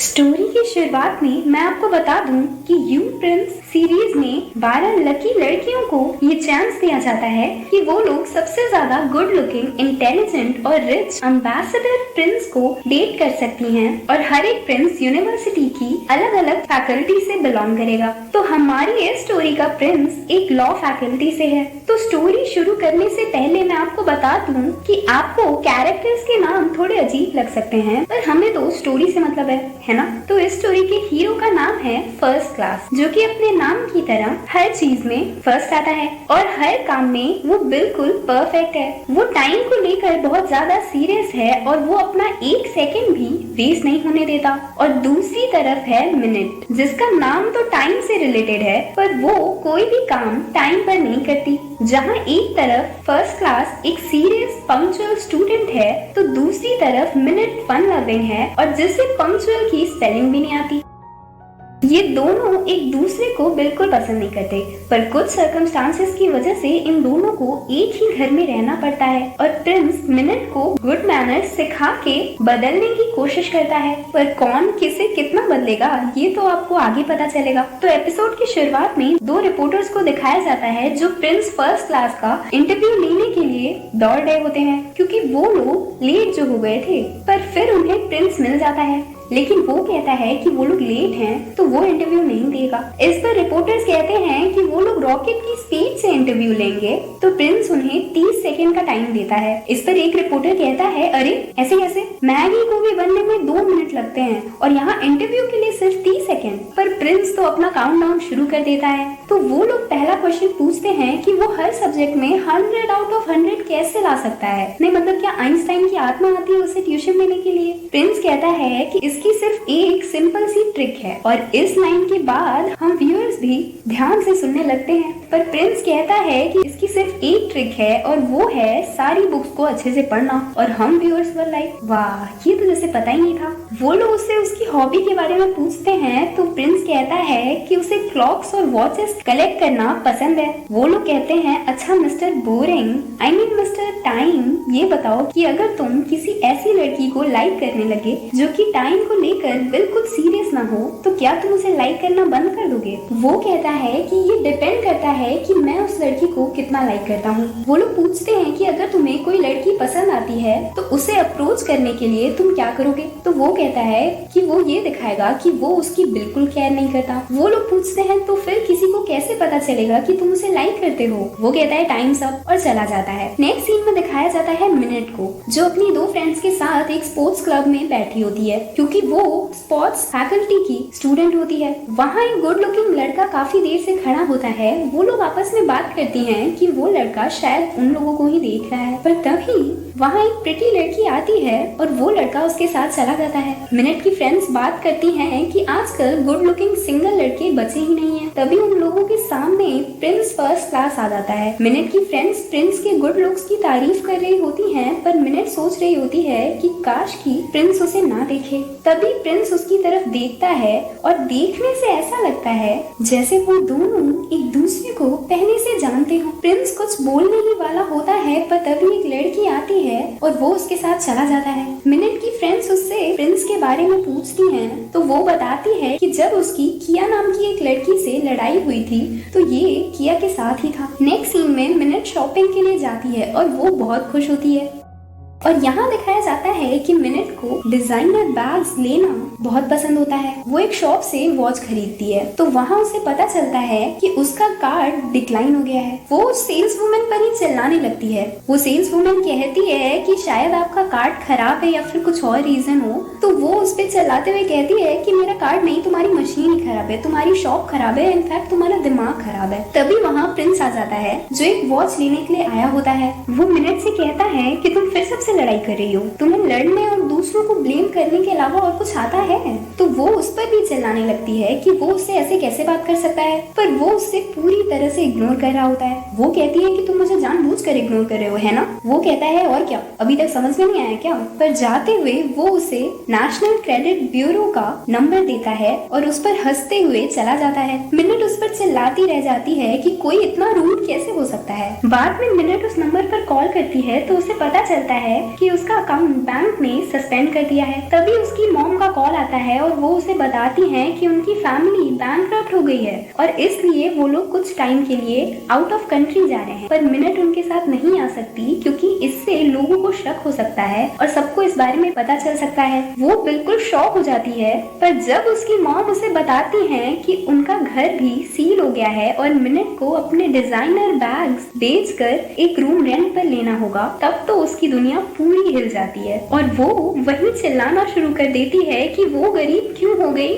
Story की शुरुआत में मैं आपको बता दूं कि यू प्रिंस सीरीज में 12 लकी लड़कियों को ये चांस दिया जाता है कि वो लोग सबसे ज्यादा गुड लुकिंग, इंटेलिजेंट और रिच एम्बेसडर प्रिंस को डेट कर सकती हैं और हर एक प्रिंस यूनिवर्सिटी की अलग अलग फैकल्टी से बिलोंग करेगा। तो हमारी इस स्टोरी का प्रिंस एक लॉ फैकल्टी से है। तो स्टोरी शुरू करने से पहले मैं आपको बता दूं कि आपको कैरेक्टर्स के नाम थोड़े अजीब लग सकते हैं, पर हमें तो स्टोरी से मतलब है ना। तो इस स्टोरी के हीरो का नाम है फर्स्ट क्लास, जो कि अपने नाम की तरह हर चीज में फर्स्ट आता है और हर काम में वो बिल्कुल परफेक्ट है। वो टाइम को लेकर बहुत ज्यादा सीरियस है और वो अपना एक सेकंड भी वेस्ट नहीं होने देता। और दूसरी तरफ है मिनट, जिसका नाम तो टाइम से रिलेटेड है, पर वो कोई भी काम टाइम पर नहीं करती। जहाँ एक तरफ फर्स्ट क्लास एक सीरियस पंक्चुअल स्टूडेंट है, तो दूसरी तरफ मिनट फन लविंग है और जिसे पंक्चुअल की स्पेलिंग भी नहीं आती। ये दोनों एक दूसरे को बिल्कुल पसंद नहीं करते, पर कुछ सर्कमस्टांसेस की वजह से इन दोनों को एक ही घर में रहना पड़ता है और प्रिंस मिनट को गुड मैनर्स सिखा के बदलने की कोशिश करता है। पर कौन किसे कितना बदलेगा ये तो आपको आगे पता चलेगा। तो एपिसोड की शुरुआत में 2 रिपोर्टर्स को दिखाया जाता है जो प्रिंस फर्स्ट क्लास का इंटरव्यू लेने के लिए दौड़ रहे होते हैं, क्योंकि वो लोग लेट जो हो गए थे। पर फिर उन्हें प्रिंस मिल जाता है, लेकिन वो कहता है कि वो लोग लेट हैं तो वो इंटरव्यू नहीं देगा। इस पर रिपोर्टर्स कहते हैं कि वो लोग रॉकेट की स्पीड से इंटरव्यू लेंगे, तो प्रिंस उन्हें 30 सेकंड का टाइम देता है। इस पर एक रिपोर्टर कहता है, अरे ऐसे कैसे, मैगी को भी बनने में 2 मिनट लगते हैं और यहाँ इंटरव्यू के लिए सिर्फ 30 सेकंड। पर प्रिंस तो अपना काउंटडाउन शुरू कर देता है। तो वो लोग पहला क्वेश्चन पूछते हैं कि वो हर सब्जेक्ट में 100 आउट ऑफ 100 कैसे ला सकता है। नहीं मतलब क्या आइंस्टाइन की आत्मा आती है उसे ट्यूशन देने के लिए। प्रिंस कहता है कि इसकी सिर्फ एक सिंपल सी ट्रिक है, और इस लाइन के बाद हम व्यूअर्स भी ध्यान से सुनने लगते हैं। पर प्रिंस कहता है कि इसकी सिर्फ एक ट्रिक है और वो है सारी बुक्स को अच्छे से पढ़ना। और हम व्यूअर्स वर लाइक वाह, ये तो जैसे पता ही नहीं था। वो लोग उससे उसकी हॉबी के बारे में पूछते हैं, तो प्रिंस कहता है कि उसे क्लॉक्स और वॉचेस कलेक्ट करना पसंद है। वो लोग कहते हैं, अच्छा mister boring, I mean mister time, ये बताओ कि अगर तुम किसी ऐसी लड़की को लाइक करने लगे जो कि टाइम को लेकर बिल्कुल सीरियस ना हो, तो क्या तुम उसे लाइक करना बंद कर दोगे। वो कहता है कि ये डिपेंड करता है कि मैं उस लड़की को कितना लाइक करता हूँ। वो लोग पूछते हैं कि अगर तुम्हें कोई लड़की पसंद आती है तो उसे अप्रोच करने के लिए तुम क्या करोगे। तो वो कहता है कि वो ये दिखाएगा कि वो उसकी बिल्कुल केयर नहीं करता। वो लोग पूछते हैं, तो फिर किसी को कैसे पता चलेगा कि तुम उसे लाइक करते हो। वो कहता है टाइम्स अप और चला जाता है। नेक्स्ट सीन में दिखाया जाता है मिनट को, जो अपनी 2 फ्रेंड्स के साथ एक स्पोर्ट्स क्लब में बैठी होती है, क्योंकि वो स्पोर्ट्स फैकल्टी की स्टूडेंट होती है। वहाँ एक गुड लुकिंग लड़का काफी देर से खड़ा होता है। वो लोग आपस में बात करती हैं कि वो लड़का शायद उन लोगों को ही देख रहा है, पर तभी वहाँ एक प्रिटी लड़की आती है और वो लड़का उसके साथ चला जाता है। मिनट की फ्रेंड्स बात करती हैं कि आजकल गुड लुकिंग सिंगल लड़के बचे ही नहीं हैं। तभी उन लोगों के सामने प्रिंस फर्स्ट क्लास आ जाता है। मिनट की फ्रेंड्स प्रिंस के गुड लुक्स की तारीफ कर रही होती हैं, पर मिनट सोच रही होती है कि काश की प्रिंस उसे ना देखे। तभी प्रिंस उसकी तरफ देखता है और देखने से ऐसा लगता है जैसे वो दोनों एक दूसरे को पहले से जानते हो। प्रिंस कुछ बोलने ही वाला होता है, पर तभी एक लड़की आती है और वो उसके साथ चला जाता है। मिनट की फ्रेंड्स उससे प्रिंस के बारे में पूछती हैं, तो वो बताती है कि जब उसकी किया नाम की एक लड़की से लड़ाई हुई थी तो ये किया के साथ ही था। नेक्स्ट सीन में मिनट शॉपिंग के लिए जाती है और वो बहुत खुश होती है। और यहाँ दिखाया जाता है कि मिनट को डिजाइनर बैग्स लेना बहुत पसंद होता है। वो एक शॉप से वॉच खरीदती है, तो वहाँ उसे पता चलता है कि उसका कार्ड डिक्लाइन हो गया है। वो सेल्स वुमेन पर ही चिल्लाने लगती है। वो सेल्स वुमेन कहती है कि शायद आपका कार्ड खराब है या फिर कुछ और रीजन हो, तो वो उस पर चिल्लाते हुए कहती है कि मेरा कार्ड नहीं, तुम्हारी मशीन ही खराब है, तुम्हारी शॉप खराब है, इनफैक्ट तुम्हारा दिमाग खराब है। तभी वहाँ प्रिंस आ जाता है जो एक वॉच लेने के लिए आया होता है। वो मिनट से कहता है कि तुम फिर सबसे लड़ाई कर रही हो, तुम्हें लड़ने और दूसरों को ब्लेम करने के अलावा और कुछ आता है। तो वो उस पर भी चिल्लाने लगती है कि वो उससे ऐसे कैसे बात कर सकता है, पर वो उससे पूरी तरह से इग्नोर कर रहा होता है। वो कहती है कि तुम मुझे जानबूझकर इग्नोर कर रहे हो, है ना। वो कहता है और क्या, अभी तक समझ में नहीं आया क्या। पर जाते हुए वो उसे नेशनल क्रेडिट ब्यूरो का नंबर देता है और उस पर हंसते हुए चला जाता है। मिनट उस पर चिल्लाती रह जाती है कि कोई इतना रूड कैसे हो सकता है। बाद में मिनट उस नंबर पर कॉल करती है तो उसे पता चलता है कि उसका अकाउंट बैंक में सस्पेंड सस्पेंड कर दिया है। तभी उसकी मॉम का कॉल आता है और वो उसे बताती हैं कि उनकी फैमिली बैंकक्रप्ट हो गई है और इसलिए वो लोग कुछ टाइम के लिए आउट ऑफ कंट्री जा रहे हैं। पर मिनट उनके साथ नहीं आ सकती क्योंकि इससे लोगों को शक हो सकता है और सबको इस बारे में पता चल सकता है। वो बिल्कुल शॉक हो जाती है, पर जब उसकी मॉम उसे बताती है कि उनका घर भी सील हो गया है और मिनट को अपने डिजाइनर बैग्स बेचकर एक रूम रेंट पर लेना होगा, तब तो उसकी दुनिया पूरी हिल जाती है और वो वही चिल्लाना शुरू कर देती है कि वो गरीब क्यों हो गई।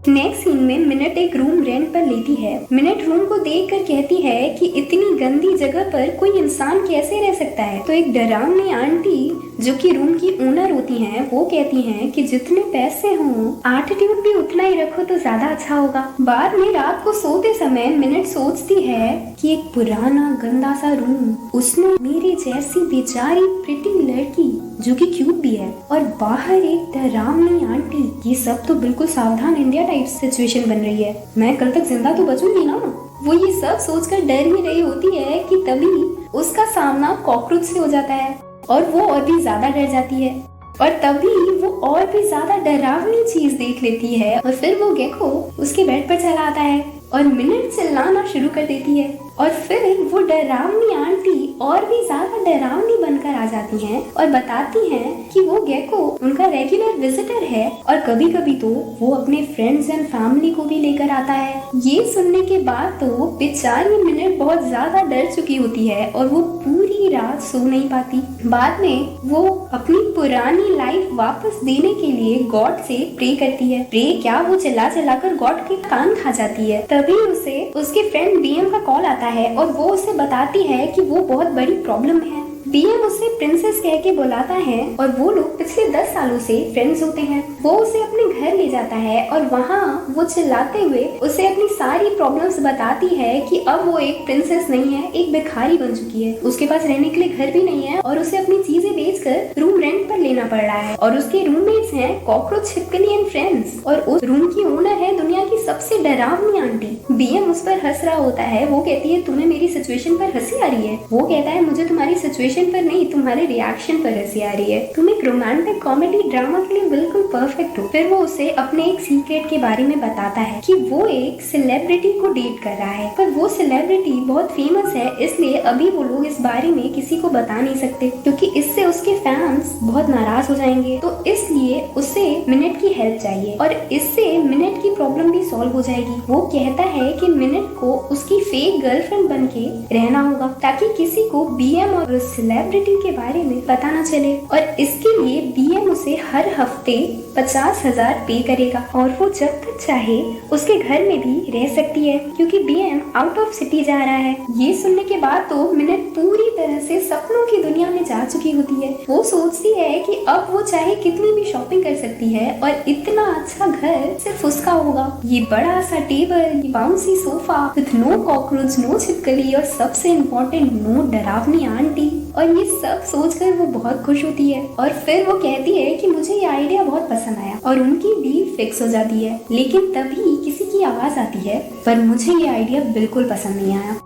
नेक्स्ट सीन में मिनट एक रूम रेंट पर लेती है। मिनट रूम को देखकर कहती है कि इतनी गंदी जगह पर कोई इंसान कैसे रह सकता है। तो एक डरावनी आंटी जो कि रूम की ओनर होती हैं, वो कहती हैं कि जितने पैसे हों एटीट्यूड भी उतना ही रखो तो ज्यादा अच्छा होगा। बाद में रात को सोते समय मिनट सोचती है कि एक पुराना गंदा सा रूम, उसमें मेरी जैसी बेचारी प्रिटी लड़की जो कि क्यूट भी है और बाहर एक डरावनी आंटी, ये सब तो बिल्कुल सावधान इंडिया टाइप सिचुएशन बन रही है। मैं कल तक जिंदा तो बचूंगी ना। वो ये सब सोचकर डर ही रही होती है कि तभी उसका सामना कॉकरोच से हो जाता है और वो और भी ज्यादा डर जाती है और तभी वो और भी ज्यादा डरावनी चीज देख लेती है और फिर वो गेको उसके बेड पर चला आता है और मिनट चिल्लाना शुरू कर देती है और फिर वो डरावनी आंटी और भी ज्यादा डरावनी बनकर आ जाती हैं और बताती हैं कि वो गेको उनका रेगुलर विजिटर है और कभी कभी तो वो अपने फ्रेंड्स एंड फैमिली को भी लेकर आता है। ये सुनने के बाद तो बेचारी मिनट बहुत ज्यादा डर चुकी होती है और वो पूरी रात सो नहीं पाती। बाद में वो अपनी पुरानी लाइफ वापस देने के लिए गॉड से प्रे करती है। प्रे क्या, वो चिल्ला चिल्लाकर गॉड के कान खा जाती है। तभी उसे उसके फ्रेंड बीएम का कॉल आता है और वो उसे बताती है कि वो बहुत बड़ी प्रॉब्लम में है। बीएम उसे प्रिंसेस कह के बुलाता है और वो लोग पिछले 10 सालों से फ्रेंड्स होते हैं। वो उसे अपने घर ले जाता है और वहाँ वो चिल्लाते हुए उसे अपनी सारी प्रॉब्लम्स बताती है कि अब वो एक प्रिंसेस नहीं है, एक भिखारी बन चुकी है। उसके पास रहने के लिए घर भी नहीं है और उसे अपनी चीजें बेचकर रूम रेंट पर लेना पड़ रहा है और उसके रूममेट्स हैं कॉकरोच, छिपकली एंड फ्रेंड्स और उस रूम की ओनर है दुनिया की सबसे डरावनी आंटी। बीएम उस पर हंस रहा होता है। वो कहती है तुम्हें मेरी सिचुएशन पर हंसी आ रही है। वो कहता है मुझे तुम्हारी सिचुएशन पर नहीं, तुम्हारे रिएक्शन पर हंसी आ रही है। तुम एक रोमांटिक कॉमेडी ड्रामा के लिए बिल्कुल परफेक्ट हो। फिर वो उसे अपने एक सीक्रेट के बारे में बताता है कि वो एक सेलिब्रिटी को डेट कर रहा है, पर वो सेलिब्रिटी बहुत फेमस है, इसलिए अभी वो लोग इस बारे में किसी को बता नहीं सकते क्योंकि इससे उसके फैंस बहुत नाराज हो जाएंगे। तो इसलिए उसे मिनट की हेल्प चाहिए और इससे मिनट की प्रॉब्लम भी सॉल्व हो जाएगी। वो कहता है कि मिनट को उसकी फेक गर्लफ्रेंड बन के रहना होगा ताकि किसी को बीएम और सेलिब्रिटी के बारे में पता न चले और इसके लिए बीएम उसे हर हफ्ते 50,000 पे करेगा और वो जब तक चाहे उसके घर में भी रह सकती है क्योंकि बीएम आउट ऑफ सिटी जा रहा है। ये सुनने के बाद तो मिनट पूरी तरह से सपनों की दुनिया में जा चुकी होती है। वो सोचती है कि अब वो चाहे कितनी भी शॉपिंग कर सकती है और इतना अच्छा घर सिर्फ उसका होगा। ये बड़ा सा टेबल, ये bouncy sofa with no cockroach, no छिपकली और सबसे इम्पोर्टेंट नो डरावनी आंटी। और ये सब सोचकर वो बहुत खुश होती है और फिर वो कहती है कि मुझे ये आइडिया बहुत पसंद आया और उनकी डील फिक्स हो जाती है। लेकिन तभी किसी की आवाज आती है, पर मुझे ये आइडिया बिल्कुल पसंद नहीं आया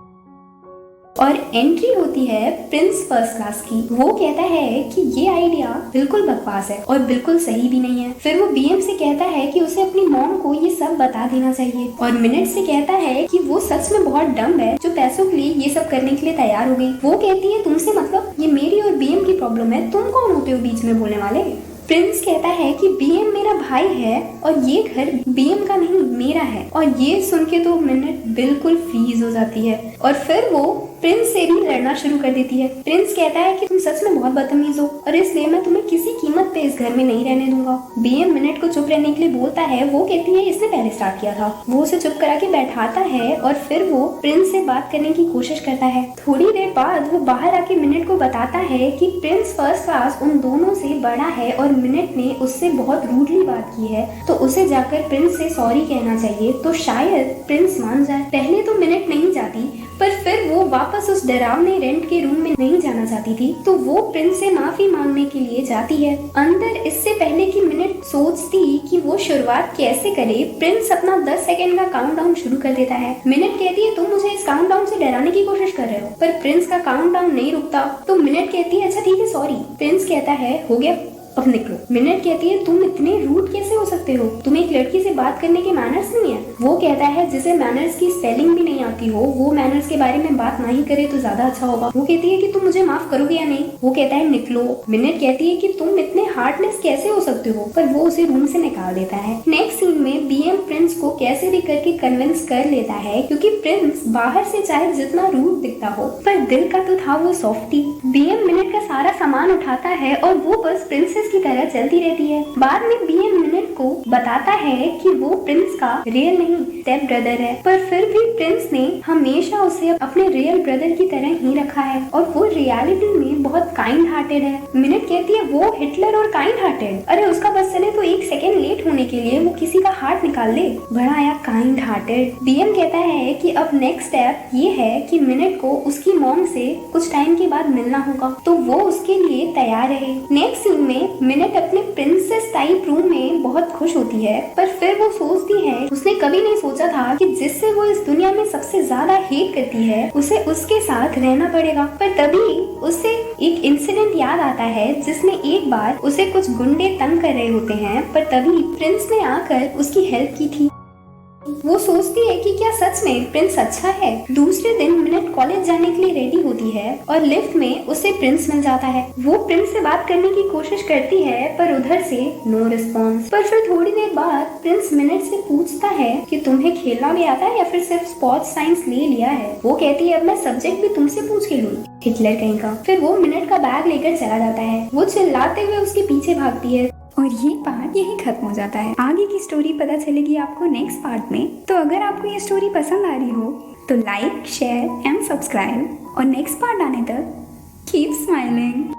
और एंट्री होती है प्रिंस फर्स्ट क्लास की। वो कहता है कि ये आइडिया बिल्कुल बकवास है और बिल्कुल सही भी नहीं है। फिर वो बीएम से कहता है कि उसे अपनी मॉम को ये सब बता देना चाहिए और मिनट से कहता है कि वो सच में बहुत डम है जो पैसों के लिए ये सब करने के लिए तैयार हो गई। वो कहती है तुमसे मतलब, ये मेरी और बीएम की प्रॉब्लम है, तुम कौन होते हो बीच में बोलने वाले। प्रिंस कहता है कि बीएम मेरा भाई है और ये घर बीएम का नहीं मेरा है और ये सुन के तो मिनट बिल्कुल फ्रीज हो जाती है और फिर वो प्रिंस से भी लड़ना शुरू कर देती है। प्रिंस कहता है कि तुम सच में बहुत बदतमीज हो और इसलिए मैं तुम्हें किसी कीमत पे इस घर में नहीं रहने दूंगा। बीएम मिनट को चुप रहने के लिए बोलता है। वो कहती है इसने पहले स्टार्ट किया था। वो उसे चुप करा के बैठाता है और फिर वो प्रिंस से बात करने की कोशिश करता है। थोड़ी देर बाद वो बाहर आके मिनट को बताता है कि प्रिंस फर्स्ट क्लास उन दोनों से बड़ा है और मिनट ने उससे बहुत रूडली बात की है तो उसे जाकर प्रिंस से सॉरी कहना चाहिए तो शायद प्रिंस मान जाए। पहले तो मिनट नहीं जाती पर फिर वो वापस उस डरावने रेंट के रूम में नहीं जाना चाहती थी तो वो प्रिंस से माफी मांगने के लिए जाती है अंदर। इससे पहले कि मिनट सोचती कि वो शुरुआत कैसे करे, प्रिंस अपना 10 सेकंड का काउंटडाउन शुरू कर देता है। मिनट कहती है तुम मुझे इस काउंटडाउन से डराने की कोशिश कर रहे हो, पर प्रिंस का काउंटडाउन नहीं रुकता तो मिनट कहती है अच्छा ठीक है सॉरी। प्रिंस कहता है हो गया अब निकलो। मिनट कहती है तुम इतने रूड कैसे हो सकते हो, तुम्हें एक लड़की से बात करने के मैनर्स नहीं है। वो कहता है जिसे मैनर्स की स्पेलिंग भी नहीं आती हो वो मैनर्स के बारे में बात नहीं करे तो ज्यादा अच्छा होगा। वो कहती है कि तुम मुझे माफ करोगे या नहीं। वो कहता है निकलो। मिनट कहती है कि तुम इतने हार्टलेस कैसे हो सकते हो, पर वो उसे रूम से निकाल देता है। नेक्स्ट सीन में बीएम प्रिंस को कैसे भी करके कन्विंस कर लेता है, क्योंकि प्रिंस बाहर से चाहे जितना रूड दिखता हो पर दिल का तो था वो सॉफ्टी। बीएम मिनट का सारा सामान उठाता है और वो बस प्रिंसेस की तरह चलती रहती है। बाद में बीएम मिनट को बताता है कि वो प्रिंस का रियल नहीं स्टेप ब्रदर है, पर फिर भी प्रिंस ने हमेशा उसे अपने रियल ब्रदर की तरह ही रखा है और वो रियलिटी में बहुत काइंड हार्टेड है। मिनट कहती है वो हिटलर और काइंड हार्टेड, अरे उसका बस चले तो 1 सेकेंड लेट होने के लिए वो किसी का हार्ट निकाल ले, बड़ा आया काइंड हार्टेड। बीएम कहता है कि अब नेक्स्ट स्टेप ये है कि मिनट को उसकी मॉम से कुछ टाइम के बाद मिलना होगा, तो वो उसके लिए तैयार रहे। नेक्स्ट सीन में मिनट अपने प्रिंसेस टाइप रूम में बहुत खुश होती है, पर फिर वो सोचती है उसने कभी नहीं सोचा था कि जिससे वो इस दुनिया में सबसे ज्यादा हेट करती है उसे उसके साथ रहना पड़ेगा। पर तभी उसे एक इंसिडेंट याद आता है जिसमें एक बार उसे कुछ गुंडे तंग कर रहे होते हैं, पर तभी प्रिंस ने आकर उसकी हेल्प की थी। वो सोचती है कि क्या सच में प्रिंस अच्छा है। दूसरे दिन मिनट कॉलेज जाने के लिए रेडी होती है और लिफ्ट में उसे प्रिंस मिल जाता है। वो प्रिंस से बात करने की कोशिश करती है पर उधर से नो रिस्पॉन्स। पर फिर थोड़ी देर बाद प्रिंस मिनट से पूछता है कि तुम्हें खेलना भी आता है या फिर सिर्फ स्पोर्ट्स साइंस ले लिया है। वो कहती है अब मैं सब्जेक्ट भी तुमसे पूछ के लूँ, हिटलर कहीं का। फिर वो मिनट का बैग लेकर चला जाता है। वो चिल्लाते हुए उसके पीछे भागती है और ये पार्ट यही खत्म हो जाता है। आगे की स्टोरी पता चलेगी आपको नेक्स्ट पार्ट में। तो अगर आपको ये स्टोरी पसंद आ रही हो तो लाइक, शेयर एंड सब्सक्राइब और नेक्स्ट पार्ट आने तक कीप स्माइलिंग।